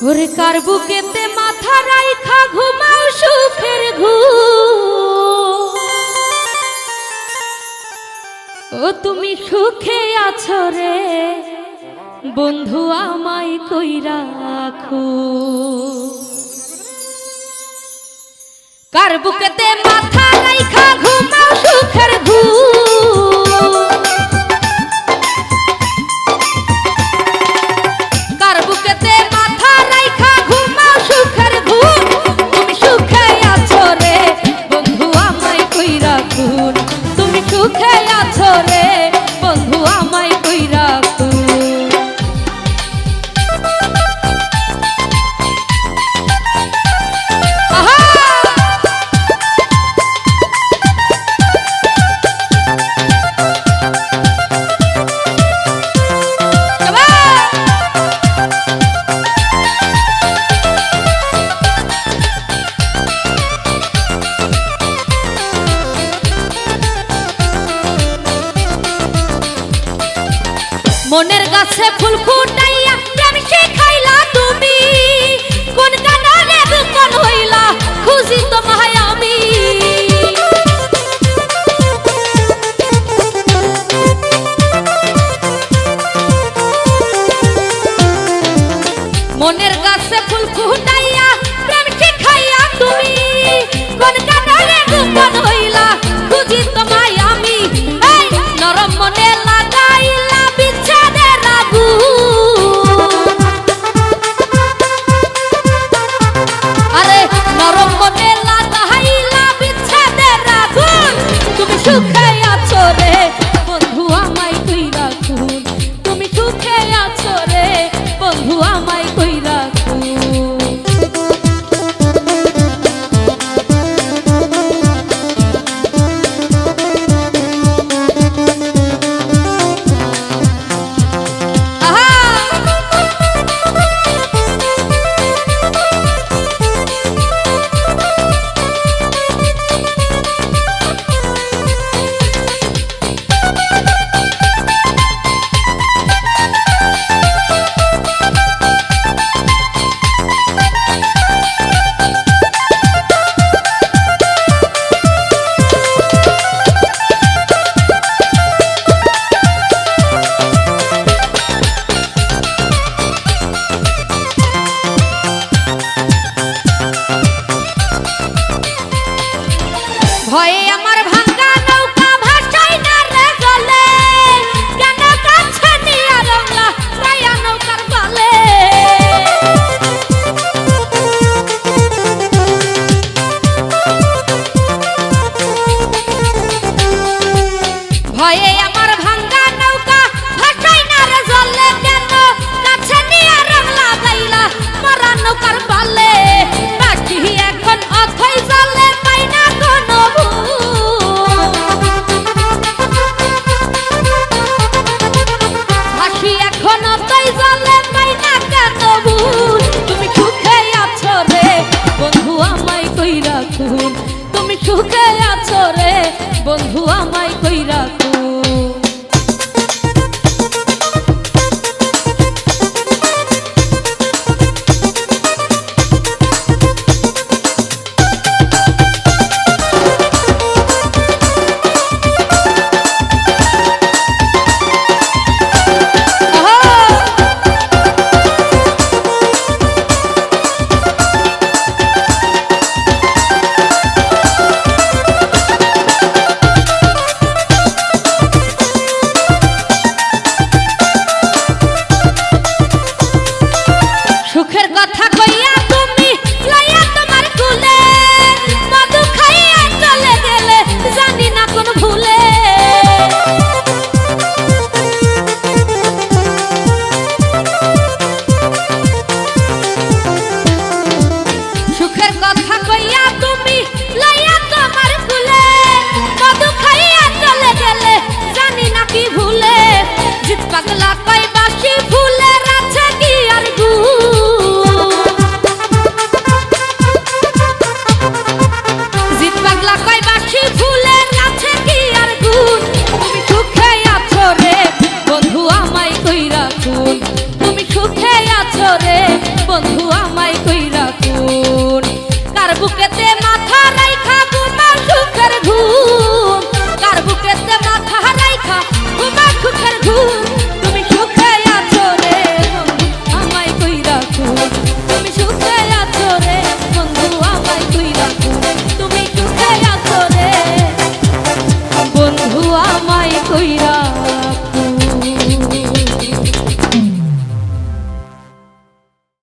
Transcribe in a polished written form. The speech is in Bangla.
ওরে কার বুকেতে মাথা রাইখা ঘুমাও সুখের ঘুম। ও তুমি সুখে আছো রে বন্ধু আমায় কইরা রাখো। কার বুকেতে মাথা রাইখা ঘুমাও সুখের ঘুম। কার বুকেতে মাথা রাইখা ঘুমাও সুখের ঘুম। তুমি সুখে আছো রে বন্ধু আমায় কইরা রাখো। তুমি সুখে আছো রে বন্ধু আমায় কইরা রাখো। মনের গাছে ফুল ফুটাইয়া প্রেম শিখাইলা তুমি। কোন কারণে দুঃখন হইলা খুঁজি তোমায় আমি। মনের গাছে ফুল ফুটাইয়া প্রেম শিখাইয়া তুমি। কোন কারণে দুঃখন হইলা খুঁজি তোমায় আমি। এই নরম মনে লাগাইলা বিচ্ছেদের আগুন। আরে নরম মনে লাগাইলা বিচ্ছেদের আগুন। তুমি সুখে আছো রে বন্ধু আমায় কইরা রাখো। তুমি সুখে আছো রে বন্ধু আমায় কইরা রাখো। ভয়ে আমার ভাঙা নৌকা ভাসাই না রে গলে। কেন কাছে নিয়া রংলা রায়া নৌকার বালে। ভয়ে আমার ভাঙা নৌকা ভাসাই না রে জলে। কেন কাছে নিয়া রংলা গাইলা মরা নৌকার বালে। বাকি এখন অথই জলে পাই না কোনো হাসি এখন অথই জলে পাই না কেন ভুল। তুমি সুখে আছো রে বন্ধু আমায় কইরা রাখো। তুমি সুখে আছো রে বন্ধু আমায় কইরা রাখো। বুকেতে